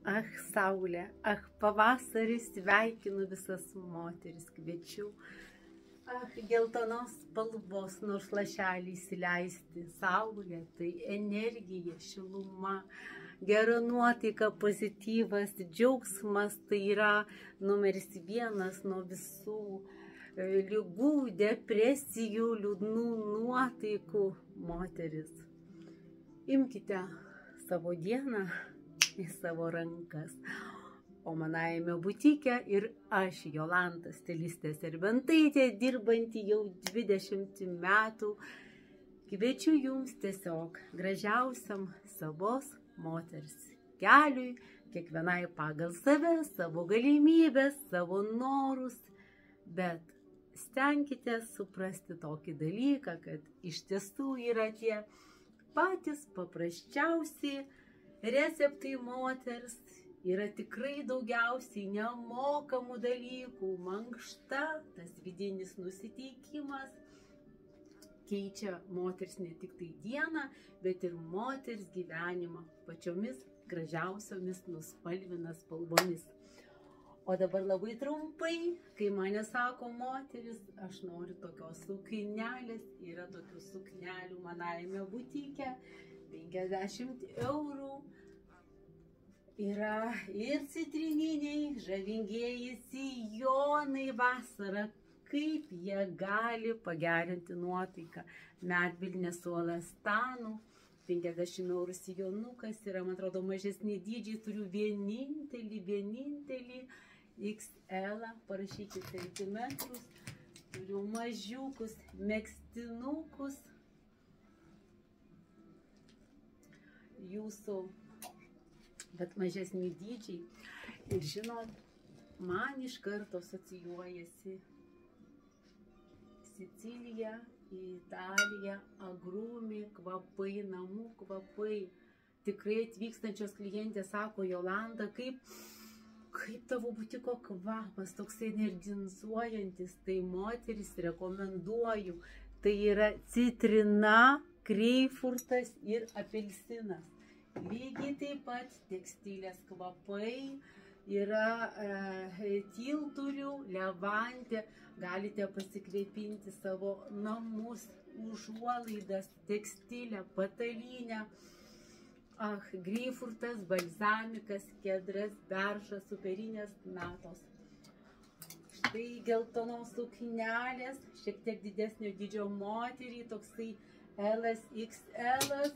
Saulė, pavasaris, sveikinu visas moteris, kviečiu. Geltonos spalvos, nors lašelį įsileisti. Saulė, tai energija, šiluma, gera nuotaika, pozityvas, džiaugsmas, tai yra numeris 1 nuo visų ligų, depresijų, liūdnų nuotaikų. Moteris, imkite savo dieną į savo rankas. O manajame butike ir aš, Jolanta, stilistė Serbentaitė, dirbanti jau 20 metų, kviečiu jums tiesiog gražiausiam savos moters keliui, kiekvienai pagal save, savo galimybės, savo norus, bet stenkite suprasti tokį dalyką, kad iš tiesų yra tie patys paprasčiausi receptai moters, yra tikrai daugiausiai nemokamų dalykų, mankšta, tas vidinis nusiteikimas keičia moters ne tik tai dieną, bet ir moters gyvenimą pačiomis gražiausiomis nuspalvina spalvomis. O dabar labai trumpai, kai mane sako moteris, aš noriu tokios suknelės, yra tokių suknelių manajame butike, 50 eurų. Yra ir citrininiai, žavingieji sijonai vasarą, kaip jie gali pagerinti nuotaiką. Medvilnė su elastanu, 50 eurų sijonukas, yra, man atrodo, mažesni dydžiai, turiu vienintelį XL, parašykit centimetrus, turiu mažiukus, megztinukus, jūsų, bet mažesni dydžiai. Ir žinot, man iš karto asocijuojasi Sicilija, Italija, agrumi, kvapai, namų kvapai. Tikrai atvykstančios klientės sako, Jolanta, kaip tavo butiko kvapas, toks energizuojantis, tai moteris rekomenduoju. Tai yra citrina, greipfrutas ir apelsinas. Lygiai taip pat tekstilės kvapai, yra tilturių, levantė, galite pasikvėpinti savo namus, užuolaidas, tekstilę, patalynę. Greipfrutas, balzamikas, kedras, beržas, superinės natos. Štai geltonos suknelės, šiek tiek didesnio dydžio moteriai, toksai LXL.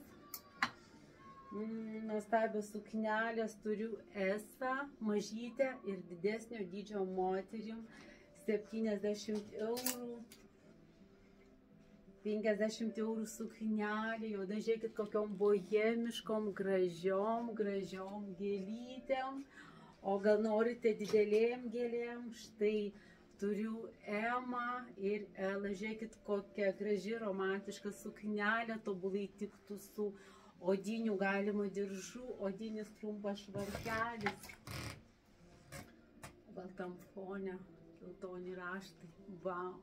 Nuostabios suknelės, turiu S, mažytę ir didesnio dydžio moterim, 70 eurų. 50 eurų suknelė, jau dažiūrėkit kokiom bohemiškom, gražiom gėlytėm, o gal norite didelėm gėlėm, štai turiu M ir L, žiūrėkit kokia graži romantiška suknelė, tobulai tiktų su odiniu galimu diržu, odinis trumpas švarkelis, baltam fone, geltoni raštai, wow.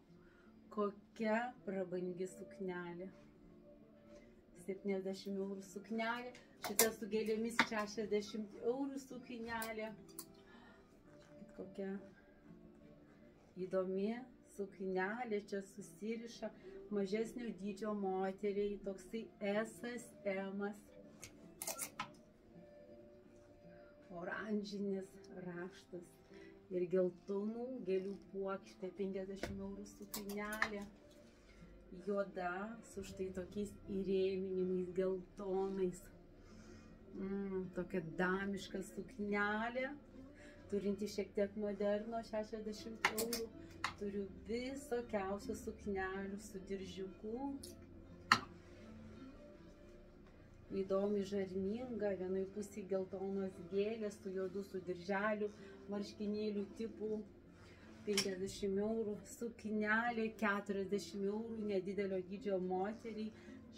Kokia prabangi suknelė. 70 eurų suknelė. Šita su gėlėmis 60 eurų suknelė. Kokia įdomi suknelė. Čia susiriša mažesnio dydžio moteriai. Toksai SSM. Oranžinis raštas. Ir geltonų gėlių puokštė, 50 eurų suknelė, juoda, su štai tokiais įrėminimais geltonais. Tokia damiška suknelė, turinti šiek tiek moderno, 60 eurų. Turiu visokiausių suknelių su diržiuku. Įdomi, žarninga, vienoj pusėje geltonos gėlės su juodu su dirželiu, marškinėlių tipų, 50 eurų, suknelė, 40 eurų, nedidelio dydžio moteriai,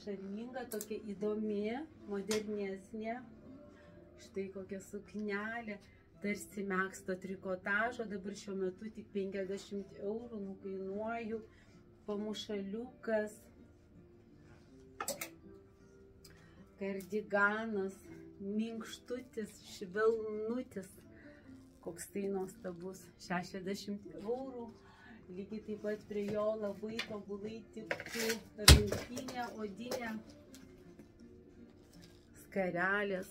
šarminga, tokia įdomi, modernesnė, štai kokia suknelė, tarsi megzto trikotažo, dabar šiuo metu tik 50 eurų, nukainuoju, pamušaliukas, kardiganas, minkštutis, švelnutis. Koks tai nuostabus, 60 eurų. Lygiai taip pat prie jo labai tobulai tiktų rankinė, odinė, skarelės,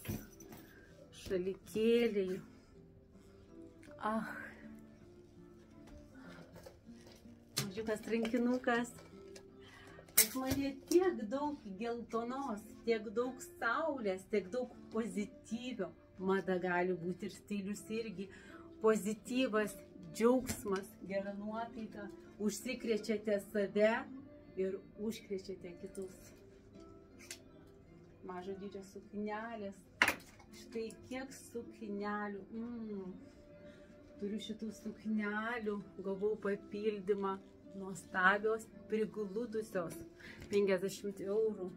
šalikėliai. Mažiukas rankinukas. Pas mane tiek daug geltonos, tiek daug saulės, tiek daug pozityvio. Mada gali būti ir stilius irgi. Pozityvas, džiaugsmas, gera nuotaika. Užsikrečiate save ir užkrečiate kitus. Mažo dydžio suknelės. Štai kiek suknelių. Turiu šitų suknelių. Gavau papildymą. Nuostabios, prigludusios. 50 eurų.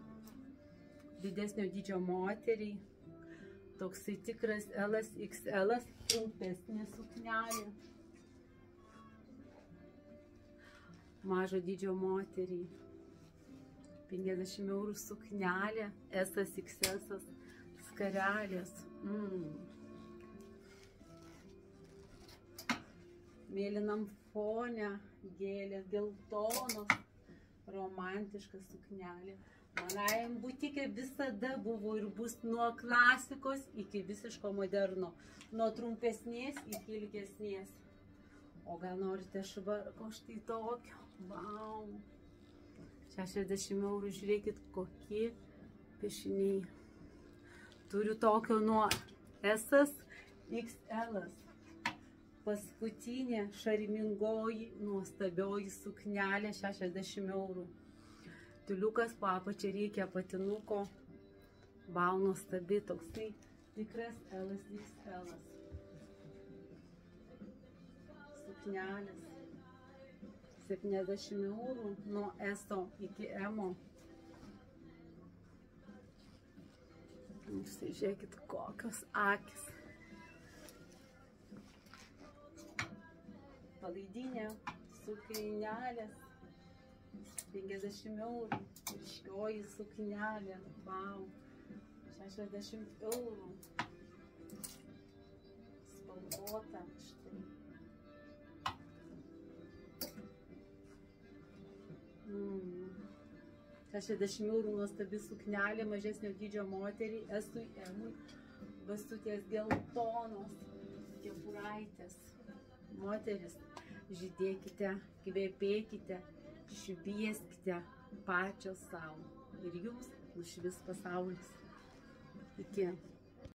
Didesnio dydžio moteriai. Toksai tikras LXL, trumpesnė suknelė. Mažo dydžio moteriai. 50 eurų suknelė, SXS, skarelės. Mėlynam fone, gėlės, geltonos, romantiška suknelė. Manajam butike visada buvo ir bus nuo klasikos iki visiško moderno. Nuo trumpesnės iki ilgesnės. O gal norite švarko štai tokio? Vau! 60 eurų, žiūrėkit, kokie piešiniai. Turiu tokio nuo SXL. Paskutinė šarmingoji, nuostabioji suknelė, 60 eurų. Tuliukas po apačia reikia patinuko. Vau, nuostabi, toksai tikras LXL. Suknelės. 70 eurų nuo ESO iki EMO. Žiūrėkit, kokios akis. Palaidinė, suknelės. 50 eurų. Ryškioji suknelė. Vau. 60 eurų. Spalvota. Štai. 60 eurų nuostabi suknelė, mažesnio dydžio moteriai, esui, emui. Basutės geltonos. Kepuraitės. Moteris, žydėkite, kvepėkite. Švieskite pačios savo ir jums nušvis pasaulis. Iki.